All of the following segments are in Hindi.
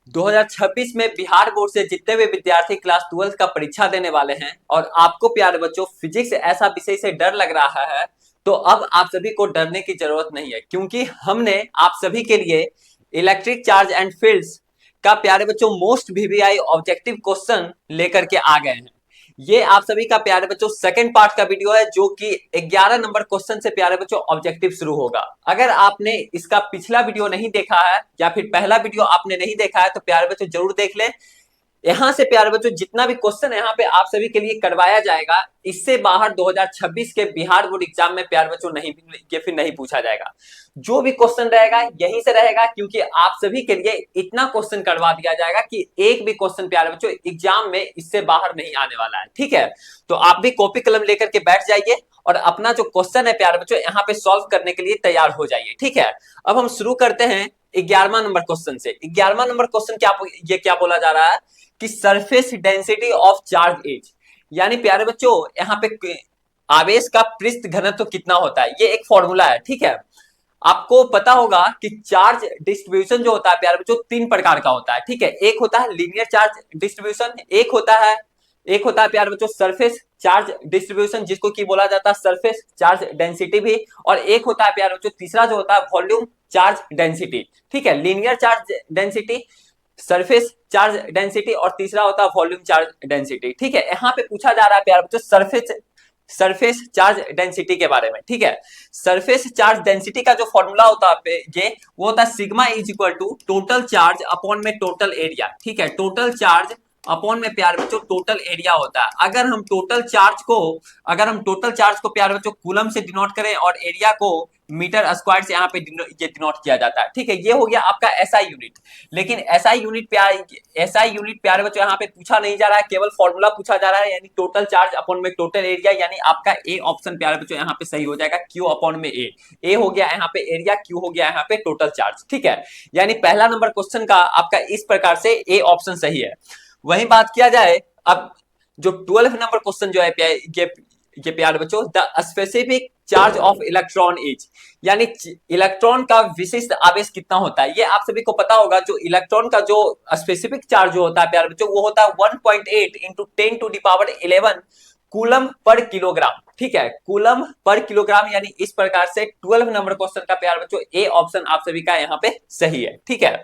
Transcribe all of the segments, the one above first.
2026 में बिहार बोर्ड से जितने भी विद्यार्थी क्लास 12 का परीक्षा देने वाले हैं और आपको प्यारे बच्चों फिजिक्स ऐसा विषय से डर लग रहा है, तो अब आप सभी को डरने की जरूरत नहीं है, क्योंकि हमने आप सभी के लिए इलेक्ट्रिक चार्ज एंड फील्ड्स का प्यारे बच्चों मोस्ट वीवीआई ऑब्जेक्टिव क्वेश्चन लेकर के आ गए हैं। ये आप सभी का प्यारे बच्चों सेकंड पार्ट का वीडियो है, जो कि 11 नंबर क्वेश्चन से प्यारे बच्चों ऑब्जेक्टिव शुरू होगा। अगर आपने इसका पिछला वीडियो नहीं देखा है या फिर पहला वीडियो आपने नहीं देखा है तो प्यारे बच्चों जरूर देख लें। यहां से प्यारे बच्चों जितना भी क्वेश्चन यहाँ पे आप सभी के लिए करवाया जाएगा, इससे बाहर 2026 के बिहार बोर्ड एग्जाम में प्यारे बच्चों नहीं, ये फिर नहीं पूछा जाएगा। जो भी क्वेश्चन रहेगा यहीं से रहेगा, क्योंकि आप सभी के लिए इतना क्वेश्चन करवा दिया जाएगा कि एक भी क्वेश्चन प्यारे बच्चों एग्जाम में इससे बाहर नहीं आने वाला है। ठीक है, तो आप भी कॉपी कलम लेकर के बैठ जाइए और अपना जो क्वेश्चन है प्यारे बच्चों यहाँ पे सॉल्व करने के लिए तैयार हो जाइए। ठीक है, अब हम शुरू करते हैं 11वां नंबर क्वेश्चन से। 11वां नंबर क्वेश्चन क्या बोला जा रहा है कि surface density of charge is, यानी प्यारे बच्चों यहाँ पे आवेश का पृष्ठ घनत्व कितना होता है, ये एक फॉर्मूला है। ठीक है, आपको पता होगा कि चार्ज डिस्ट्रीब्यूशन जो होता है प्यारे बच्चों तीन प्रकार का होता है। ठीक है, एक होता है लीनियर चार्ज डिस्ट्रीब्यूशन, एक होता है प्यारे बच्चों सरफेस चार्ज डिस्ट्रीब्यूशन, जिसको की बोला जाता है सरफेस चार्ज डेंसिटी भी, और एक होता है प्यारे बच्चों तीसरा जो होता है वॉल्यूम चार्ज डेंसिटी। ठीक है, linear charge density, surface charge density और तीसरा होता है वॉल्यूम चार्ज डेंसिटी। ठीक है, यहाँ पे पूछा जा रहा है प्यारे बच्चों सरफेस चार्ज डेंसिटी के बारे में। ठीक है, सरफेस चार्ज डेंसिटी का जो फॉर्मूला होता है ये वो होता है sigma is equal to total charge upon में टोटल एरिया। ठीक है, टोटल चार्ज अपॉन में प्यारे बच्चों टोटल एरिया होता है। अगर हम टोटल चार्ज को प्यारे बच्चों कूलम से डिनोट करें और एरिया को मीटर स्क्वायर से यहाँ पे ये डिनोट किया जाता है। ठीक है, ये हो गया आपका एसआई यूनिट। लेकिन एसआई यूनिट प्यारे बच्चों यहाँ पे पूछा नहीं जा रहा है, केवल फॉर्मूला पूछा जा रहा है, यानी टोटल चार्ज अपॉन में टोटल एरिया, यानी आपका ए ऑप्शन प्यारे बच्चों यहाँ पे सही हो जाएगा, क्यू अपॉन में ए हो गया यहाँ पे एरिया, क्यू हो गया यहाँ पे टोटल चार्ज। ठीक है, यानी पहला नंबर क्वेश्चन का आपका इस प्रकार से ए ऑप्शन सही है। वही बात किया जाए अब जो 12 नंबर क्वेश्चन जो है ये प्यारे बच्चों the specific charge of electron is, यानी इलेक्ट्रॉन का विशिष्ट आवेश कितना होता है। ये आप सभी को पता होगा, जो इलेक्ट्रॉन का जो स्पेसिफिक चार्ज जो होता है प्यारे बच्चों वो होता है 1.8 इंटू 10⁻11 कूलम पर किलोग्राम। ठीक है, कूलम पर किलोग्राम, यानी इस प्रकार से 12 नंबर क्वेश्चन का प्यारे बच्चों ए ऑप्शन आप सभी का यहाँ पे सही है। ठीक है,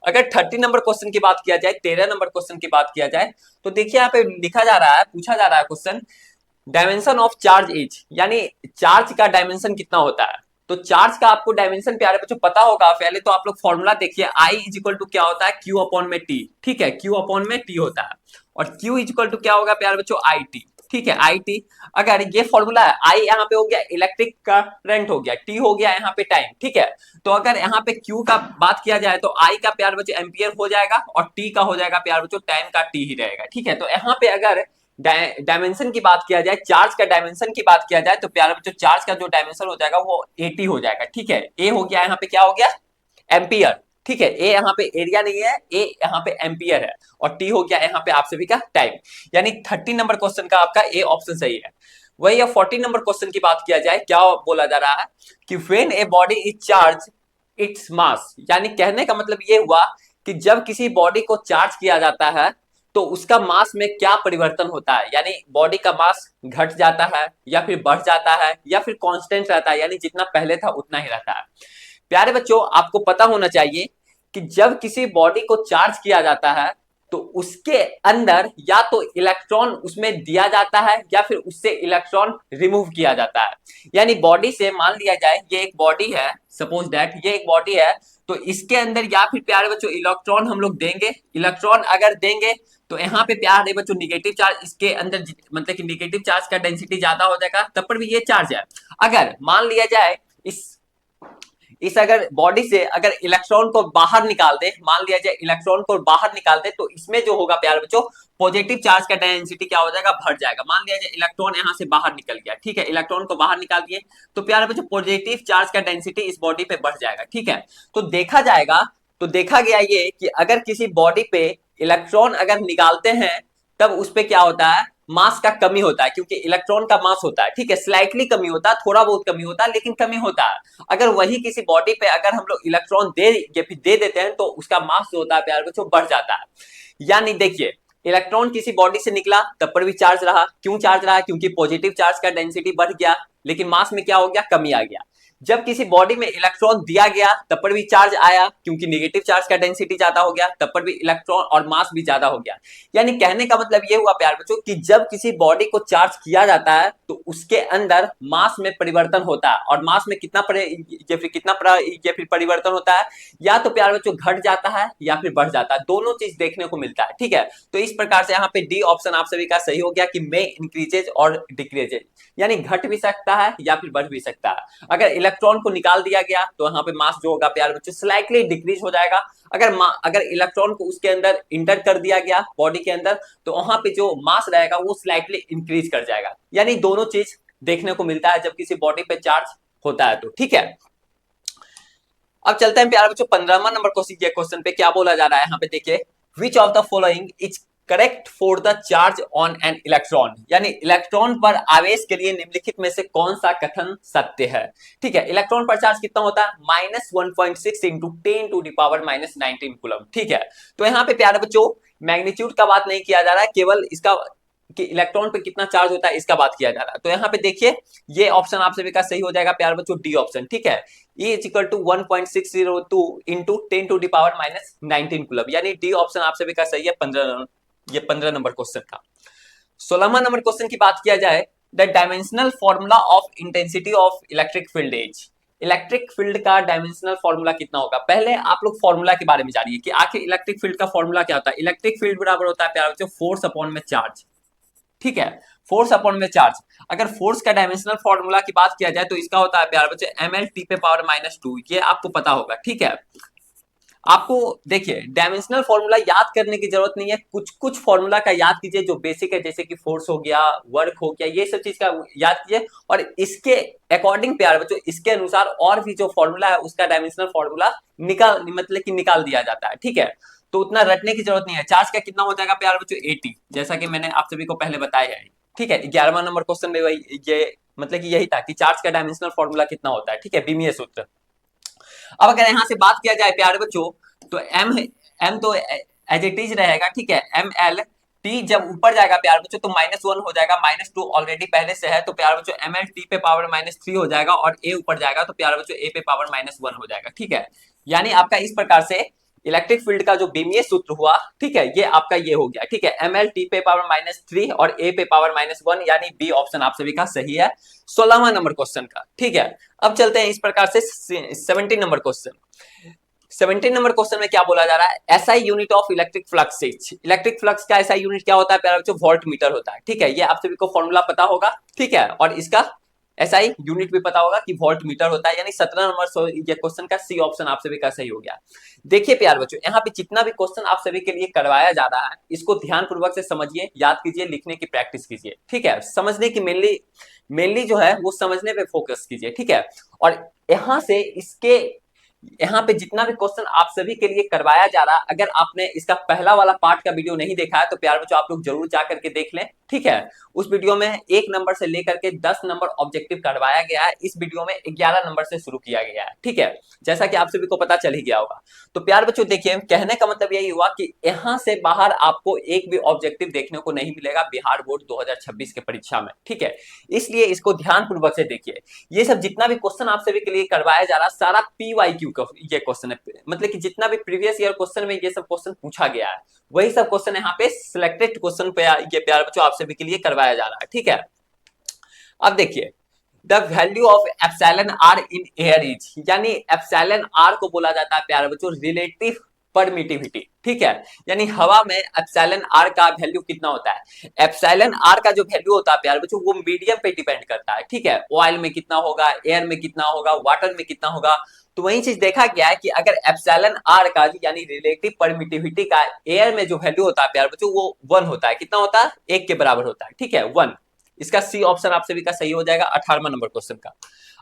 अगर 30 नंबर क्वेश्चन की बात किया जाए, 13 नंबर क्वेश्चन की बात किया जाए, तो देखिए यहाँ पे लिखा जा रहा है, पूछा जा रहा है question dimension of charge is, यानी चार्ज का डायमेंशन कितना होता है। तो चार्ज का आपको डायमेंशन प्यारे बच्चों पता होगा। पहले तो आप लोग फॉर्मूला देखिए, आई इज इक्वल टू क्या होता है क्यू अपॉन में टी। ठीक है, क्यू अपॉन में टी होता है, और क्यू इज इक्वल टू क्या होगा प्यारे बच्चों आई टी। ठीक है, आई टी, अगर ये फॉर्मूला है, आई यहाँ पे हो गया इलेक्ट्रिक करंट हो गया, टी हो गया यहाँ पे टाइम। ठीक है, तो अगर यहाँ पे क्यू का बात किया जाए तो आई का प्यार बच्चों एम्पियर हो जाएगा और टी का हो जाएगा प्यार बच्चों टाइम का टी ही रहेगा। ठीक है, तो यहाँ पे अगर डायमेंशन की बात किया जाए, चार्ज का डायमेंशन की बात किया जाए, तो प्यारे बच्चों चार्ज का जो डायमेंशन हो जाएगा वो 80 हो जाएगा। ठीक है, ए हो गया यहाँ पे क्या हो गया एम्पियर। ठीक है, ए यहाँ पे एरिया नहीं है, ए यहाँ पे एम्पियर है, और टी हो गया यहाँ पे आप सभी का टाइम, यानी 30 नंबर क्वेश्चन का आपका ए ऑप्शन सही है। वही अब 40 नंबर क्वेश्चन की बात किया जाए, क्या बोला जा रहा है कि when a body is charge its mass, यानी कहने का मतलब ये हुआ कि जब किसी बॉडी को चार्ज किया जाता है तो उसका मास में क्या परिवर्तन होता है, यानी बॉडी का मास घट जाता है या फिर बढ़ जाता है या फिर कांस्टेंट रहता है, यानी जितना पहले था उतना ही रहता है। प्यारे बच्चों आपको पता होना चाहिए कि जब किसी बॉडी को चार्ज किया जाता है तो उसके अंदर या तो इलेक्ट्रॉन उसमें दिया जाता है या फिर उससे इलेक्ट्रॉन रिमूव किया जाता है। यानी बॉडी से मान लिया जाए ये एक बॉडी है, सपोज दैट ये एक बॉडी है, तो इसके अंदर या फिर प्यारे बच्चों इलेक्ट्रॉन हम लोग देंगे, इलेक्ट्रॉन अगर देंगे तो यहाँ पे प्यारे बच्चों निगेटिव चार्ज इसके अंदर, मतलब कि निगेटिव चार्ज का डेंसिटी ज्यादा हो जाएगा, तब पर भी ये चार्ज है। अगर मान लिया जाए इस अगर बॉडी से अगर इलेक्ट्रॉन को बाहर निकाल दे, मान लिया जाए इलेक्ट्रॉन को बाहर निकाल दे, तो इसमें जो होगा प्यारे बच्चों पॉजिटिव चार्ज का डेंसिटी क्या हो जाएगा बढ़ जाएगा। मान लिया जाए इलेक्ट्रॉन यहां से बाहर निकल गया, ठीक है, इलेक्ट्रॉन को बाहर निकाल दिए तो प्यारे बच्चों पॉजिटिव चार्ज का डेंसिटी इस बॉडी पे बढ़ जाएगा। ठीक है, तो देखा गया ये कि अगर किसी बॉडी पे इलेक्ट्रॉन अगर निकालते हैं तब उस पे क्या होता है मास का कमी होता है, क्योंकि इलेक्ट्रॉन का मास होता है, ठीक है, स्लाइटली कमी होता है, थोड़ा बहुत कमी होता है, लेकिन कमी होता है। अगर वही किसी बॉडी पे अगर हम लोग इलेक्ट्रॉन दे या फिर दे देते हैं तो उसका मास जो होता है प्यारे बच्चों बढ़ जाता है। यानी देखिए, इलेक्ट्रॉन किसी बॉडी से निकला तब पर भी चार्ज रहा, क्यों चार्ज रहा, क्योंकि पॉजिटिव चार्ज का डेंसिटी बढ़ गया, लेकिन मास में क्या हो गया, कमी आ गया। जब किसी बॉडी में इलेक्ट्रॉन दिया गया तब पर भी चार्ज आया, क्योंकि नेगेटिव चार्ज का डेंसिटी ज्यादा हो गया, तब पर भी इलेक्ट्रॉन और मास भी ज्यादा हो गया। यानी कहने का मतलब ये हुआ प्यार बच्चों कि जब किसी बॉडी को चार्ज किया जाता है तो उसके अंदर मास में परिवर्तन होता है, और मास में कितना परिवर्तन होता है, या तो प्यार बच्चों घट जाता है या फिर बढ़ जाता है, दोनों चीज देखने को मिलता है, ठीक है। तो इस प्रकार से यहाँ पे डी ऑप्शन आप सभी का सही हो गया कि मे इंक्रीजेज और डिक्रीजेज, यानी घट भी सकता है या फिर बढ़ भी सकता है। अगर इलेक्ट्रॉन को निकाल दिया गया तो यहाँ पे मास जो होगा प्यार बच्चों स्लाइटली डिक्रीज हो जाएगा। अगर इलेक्ट्रॉन को उसके अंदर इंटर कर दिया गया बॉडी के अंदर तो वहां पे जो मास रहेगा वो स्लाइटली इंक्रीज कर जाएगा। यानी दोनों चीज देखने को मिलता है जब किसी बॉडी पे चार्ज होता है तो, ठीक है। अब चलते हैं प्यारे बच्चों 15वां नंबर क्वेश्चन पे। क्या बोला जा रहा है यहाँ पे, देखिए, which of the following is correct for the charge on an electron, यानी इलेक्ट्रॉन पर आवेश के लिए निम्नलिखित में से कौन सा कथन सत्य है। ठीक है, इलेक्ट्रॉन पर चार्ज कितना होता है, -1.6 इंटू 10⁻⁻19 कूलम। ठीक है, तो यहाँ पे प्यारे बच्चों मैग्नीट्यूड का बात नहीं किया जा रहा है, केवल इसका कि इलेक्ट्रॉन पे कितना चार्ज होता है इसका बात किया जा रहा है। तो यहाँ पे देखिए ये ऑप्शन आप सभी का सही हो जाएगा प्यारे बच्चों, डी ऑप्शन, ठीक है। E is equal to 1.602 into 10⁻⁻19 coulomb, यानी डी ऑप्शन आप सभी का सही है। 15 नंबर क्वेश्चन का। 16वां नंबर क्वेश्चन की बात किया जाए, the dimensional formula of intensity of electric field is, electric field का डायमेंशनल फॉर्मूला कितना होगा। पहले आप लोग फॉर्मूला के बारे में जानिए कि आखिर इलेक्ट्रिक फील्ड का फॉर्मूला क्या होता है। इलेक्ट्रिक फील्ड बराबर होता है प्यारे बच्चों फोर्स अपॉन में चार्ज, ठीक है, फोर्स अपॉन में चार्ज। अगर फोर्स का डायमेंशनल फॉर्मूला की बात किया जाए तो इसका होता है प्यारे बच्चे ml/T⁻², ये आपको पता होगा, ठीक है। आपको देखिए डायमेंशनल फॉर्मूला याद करने की जरूरत नहीं है, कुछ कुछ फॉर्मूला का याद कीजिए जो बेसिक है, जैसे कि फोर्स हो गया, वर्क हो गया, ये सब चीज का याद कीजिए, और इसके अकॉर्डिंग प्यारे बच्चों इसके अनुसार और भी जो फॉर्मूला है उसका डायमेंशनल फॉर्मूला निकाल दिया जाता है, ठीक है। तो उतना रटने की जरूरत नहीं है। चार्ज का कितना हो जाएगा प्यारे बच्चों 80, जैसा कि मैंने आप सभी को पहले बताया है, ठीक है। 11वां नंबर क्वेश्चन में वही ये कि यही था कि चार्ज का डायमेंशनल फॉर्मूला कितना होता है, ठीक है, बीमीय सूत्र। अब अगर यहां से बात किया जाए प्यारे बच्चों तो एम तो एज इट इज रहेगा, ठीक है। ML T जब ऊपर जाएगा प्यारे बच्चों तो -1 हो जाएगा, -2 ऑलरेडी पहले से है, तो प्यारे बच्चों ML T पे पावर -3 हो जाएगा, और A ऊपर जाएगा तो प्यारे बच्चों A पे पावर -1 हो जाएगा, ठीक है। यानी आपका इस प्रकार से इलेक्ट्रिक फील्ड का जो बीमीय सूत्र हुआ, ठीक है, ये आपका ये हो गया, ठीक है। ML T पे पावर -3 और A पे पावर -1, यानी बी ऑप्शन आप सभी का सही है 16वां नंबर क्वेश्चन का, ठीक है। अब चलते हैं इस प्रकार से 17 नंबर क्वेश्चन। 17 नंबर क्वेश्चन में क्या बोला जा रहा है, SI unit of electric flux is, electric flux का एसआई यूनिट क्या होता है प्यारे बच्चों, वोल्ट मीटर होता है, ठीक है। ये आप सभी को फॉर्मूला पता होगा, ठीक है, और इसका एसआई यूनिट भी पता होगा कि वोल्ट मीटर होता है। यानी 17 नंबर ये क्वेश्चन का सी ऑप्शन आप सभी का सही हो गया। देखिए प्यारे बच्चों यहाँ पे जितना भी क्वेश्चन आप सभी के लिए करवाया जा रहा है इसको ध्यान पूर्वक से समझिए, याद कीजिए, लिखने की प्रैक्टिस कीजिए, ठीक है। समझने की मेनली जो है वो समझने पे फोकस कीजिए, ठीक है। और यहाँ से इसके यहाँ पे जितना भी क्वेश्चन आप सभी के लिए करवाया जा रहा है, अगर आपने इसका पहला वाला पार्ट का वीडियो नहीं देखा है तो प्यारे बच्चों आप लोग जरूर जा करके देख लें, ठीक है। उस वीडियो में 1 नंबर से लेकर के 10 नंबर ऑब्जेक्टिव करवाया गया है, इस वीडियो में 11 नंबर से शुरू किया गया है, ठीक है, जैसा कि आप सभी को पता चल ही गया होगा। तो प्यारे बच्चों देखिए कहने का मतलब यही हुआ कि यहाँ से बाहर आपको एक भी ऑब्जेक्टिव देखने को नहीं मिलेगा बिहार बोर्ड 2026 के परीक्षा में, ठीक है। इसलिए इसको ध्यान पूर्वक से देखिए। ये सब जितना भी क्वेश्चन आप सभी के लिए करवाया जा रहा है सारा PYQ का ये क्वेश्चन है, मतलब कि जितना भी प्रीवियस ईयर क्वेश्चन में ये सब क्वेश्चन पूछा गया है वही सब क्वेश्चन यहाँ पे सिलेक्टेड क्वेश्चन पे ये प्यारे बच्चों आप सभी के लिए करवाया जा रहा है, ठीक है। अब देखिए the value of epsilon r in air is, यानी एप्सिलॉन आर को बोला जाता है प्यारे बच्चों रिलेटिव परमिटिविटी, ठीक है। यानी हवा में एप्सिलॉन आर का वैल्यू कितना होता है। एप्सिलॉन आर का जो वैल्यू होता है प्यारे बच्चों वो मीडियम पे डिपेंड करता है, ठीक है। ऑयल में कितना होगा, एयर में कितना होगा, वाटर में कितना होगा। तो वही चीज देखा गया है कि अगर एप्सिलॉन आर का यानी रिलेटिव परमिटिविटी का एयर में जो वैल्यू होता है प्यारे बच्चों वो 1 होता है, कितना होता है, 1 के बराबर होता है, ठीक है, 1। इसका सी ऑप्शन आप सभी का सही हो जाएगा 18वां नंबर क्वेश्चन का।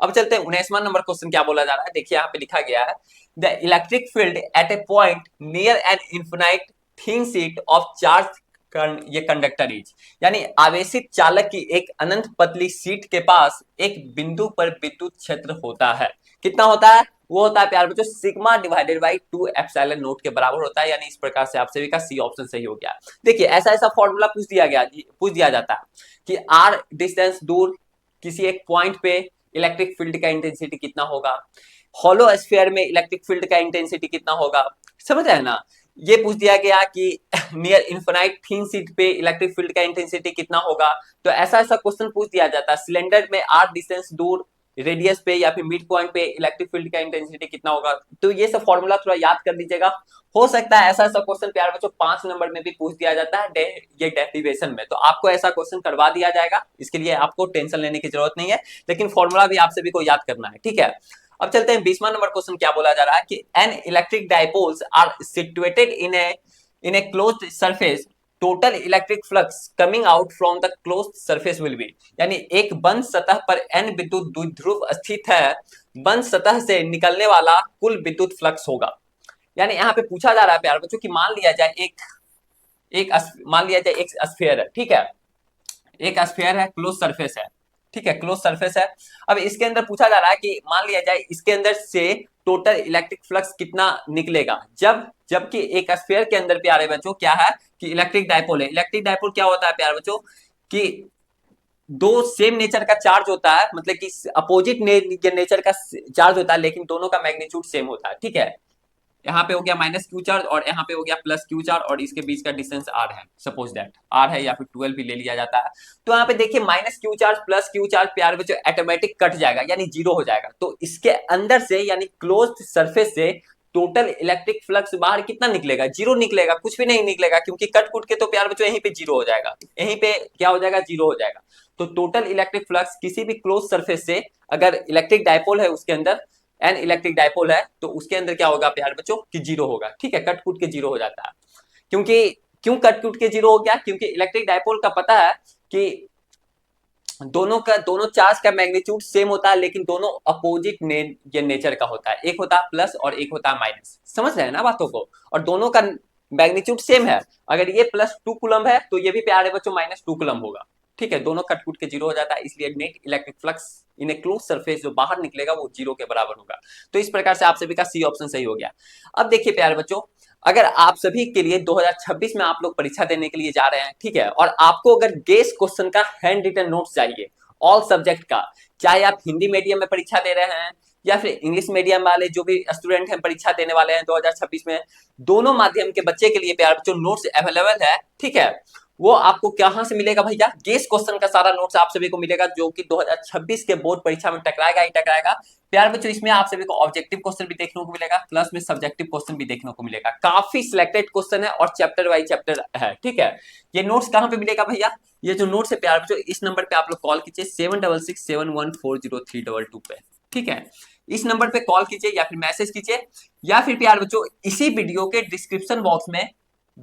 अब चलते हैं 19वां नंबर क्वेश्चन क्या बोला जा रहा है, देखिए यहाँ पे लिखा गया है the electric field at a point near an infinite thin sheet of charge ये कंडक्टर इज, यानी आवेशित चालक की एक अनंत पतली सीट के पास एक बिंदु पर विद्युत क्षेत्र होता है। कितना होता है? वो होता है प्यार बच्चों sigma divided by 2 epsilon not के बराबर होता है, यानी इस प्रकार से आप सभी का सी ऑप्शन सही हो गया। देखिए ऐसा ऐसा फॉर्मूला पूछ दिया जाता है कि आर डिस्टेंस दूर किसी एक पॉइंट पे इलेक्ट्रिक फील्ड का इंटेंसिटी कितना होगा, हॉलो स्फीयर में इलेक्ट्रिक फील्ड का इंटेंसिटी कितना होगा, समझ रहे हैं ना। ये पूछ दिया गया कि नियर इन्फिनाइट थिन शीट पे इलेक्ट्रिक फील्ड का इंटेंसिटी कितना होगा। तो ऐसा ऐसा क्वेश्चन पूछ दिया जाता है। सिलेंडर में आर डिस्टेंस दूर रेडियस पे या फिर मिड पॉइंट पे इलेक्ट्रिक फील्ड का इंटेंसिटी कितना होगा। तो ये सब फॉर्मूला थोड़ा याद कर लीजिएगा। हो सकता है ऐसा ऐसा क्वेश्चन प्यार बच्चों 5 नंबर में भी पूछ दिया जाता है ये डेरिवेशन में, तो आपको ऐसा क्वेश्चन करवा दिया जाएगा, इसके लिए आपको टेंशन लेने की जरूरत नहीं है, लेकिन फॉर्मूला भी आप सभी को याद करना है, ठीक है। अब चलते हैं 20वां नंबर क्वेश्चन क्या बोला जा रहा है कि an electric dipoles are situated in a closed surface, total electric flux coming out from the closed surface will be, यानी एक बंद सतह पर एन विद्युत द्विध्रुव स्थित है, बंद सतह से निकलने वाला कुल विद्युत फ्लक्स होगा। यानी यहाँ पे पूछा जा रहा है प्यार बच्चों कि मान लिया जाए एक स्फीयर है, ठीक है, एक स्फीयर है, क्लोज सरफेस है, ठीक है, क्लोज सरफेस है। अब इसके अंदर पूछा जा रहा है कि मान लिया जाए इसके अंदर से टोटल इलेक्ट्रिक फ्लक्स कितना निकलेगा जबकि एक स्फीयर के अंदर प्यारे बच्चों क्या है कि इलेक्ट्रिक डायपोल है। इलेक्ट्रिक डायपोल क्या होता है प्यारे बच्चों कि दो सेम नेचर का चार्ज होता है, मतलब कि अपोजिट नेचर का चार्ज होता है, लेकिन दोनों का मैग्नीट्यूड सेम होता है, ठीक है। यहाँ पे हो गया माइनस क्यू चार्ज और यहाँ पे हो गया प्लस क्यू चार्ज और इसके बीच का डिस्टेंस आर है, सपोज दैट आर है या फिर 12 भी ले लिया जाता है। तो यहाँ पे देखिए minus Q charge plus Q charge प्यार बच्चों ऑटोमेटिक कट जाएगा, यानी जीरो हो जाएगा। तो इसके अंदर से यानी क्लोज्ड सरफेस से टोटल इलेक्ट्रिक फ्लक्स बाहर कितना निकलेगा? जीरो निकलेगा, कुछ भी नहीं निकलेगा, क्योंकि कट कुट के तो प्यार बच्चों यहीं पे जीरो हो जाएगा, यहीं पे क्या हो जाएगा? जीरो हो जाएगा। तो टोटल इलेक्ट्रिक फ्लक्स किसी भी क्लोज सरफेस से अगर इलेक्ट्रिक डायपोल है उसके अंदर एन इलेक्ट्रिक डायपोल है तो उसके अंदर क्या होगा प्यार बच्चों कि जीरो होगा, ठीक है, कट कुट के जीरो हो जाता है। क्यों कट कुट के जीरो हो गया? क्योंकि इलेक्ट्रिक डायपोल का पता है कि दोनों चार्ज का मैग्नीट्यूड सेम होता है, लेकिन दोनों अपोजिट नेचर का होता है, एक होता है प्लस और एक होता है माइनस, समझ रहे हैं ना बातों को। और दोनों का मैग्नीट्यूड सेम है, अगर ये प्लस 2 कूलम है तो ये भी प्यारे बच्चों माइनस 2 कूलम होगा, ठीक है, दोनों कट कुट के जीरो हो जाता है, इसलिए net electric flux in A close surface जो बाहर निकलेगा वो जीरो के बराबर होगा। तो इस प्रकार से आप सभी का सी ऑप्शन सही हो गया। अब देखिए प्यारे बच्चों, अगर आप सभी के लिए 2026 में आप लोग परीक्षा देने के लिए जा रहे हैं, ठीक है, और आपको अगर गेस क्वेश्चन का हैंड रिटन नोट्स चाहिए ऑल सब्जेक्ट का, चाहे आप हिंदी मीडियम में परीक्षा दे रहे हैं या फिर इंग्लिश मीडियम वाले जो भी स्टूडेंट हैं परीक्षा देने वाले हैं 2026 में, दोनों माध्यम के बच्चे के लिए प्यार बच्चों नोट्स अवेलेबल है, ठीक है। वो आपको कहां से मिलेगा भैया? गेस क्वेश्चन का सारा नोट्स आप सभी को मिलेगा जो कि 2026 के बोर्ड परीक्षा में टकराएगा ही टकराएगा प्यार बच्चों। इसमें आप सभी को ऑब्जेक्टिव क्वेश्चन भी देखने को मिलेगा, प्लस में सब्जेक्टिव क्वेश्चन भी देखने को मिलेगा, काफी सिलेक्टेड क्वेश्चन है और चैप्टर वाइज चैप्टर है, ठीक है। ये नोट्स कहां पे मिलेगा भैया? ये जो नोट्स है प्यार बच्चों इस नंबर पे आप लोग कॉल कीजिए 7667140322 पे, ठीक है। इस नंबर पे कॉल कीजिए या फिर मैसेज कीजिए, या फिर प्यार बच्चों इसी वीडियो के डिस्क्रिप्शन बॉक्स में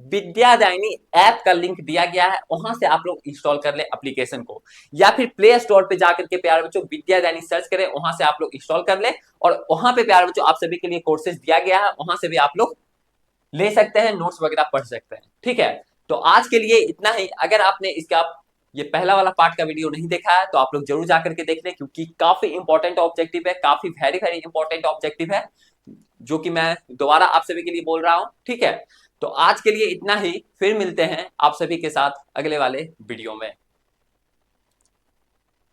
विद्यादायनी ऐप का लिंक दिया गया है, वहां से आप लोग इंस्टॉल कर ले एप्लीकेशन को, या फिर प्ले स्टोर पे जाकर के प्यार बच्चों विद्यादायनी सर्च करें, वहां से आप लोग इंस्टॉल कर ले, और वहां पे प्यार बच्चों आप सभी के लिए कोर्सेज दिया गया है, वहां से भी आप लोग ले सकते हैं, नोट्स वगैरह पढ़ सकते हैं, ठीक है। तो आज के लिए इतना ही। अगर आपने इसका ये पहला वाला पार्ट का वीडियो नहीं देखा है तो आप लोग जरूर जाकर के देख लें, क्योंकि काफी इंपॉर्टेंट ऑब्जेक्टिव है, काफी वेरी वेरी इंपॉर्टेंट ऑब्जेक्टिव है, जो कि मैं दोबारा आप सभी के लिए बोल रहा हूं, ठीक है। तो आज के लिए इतना ही, फिर मिलते हैं आप सभी के साथ अगले वाले वीडियो में।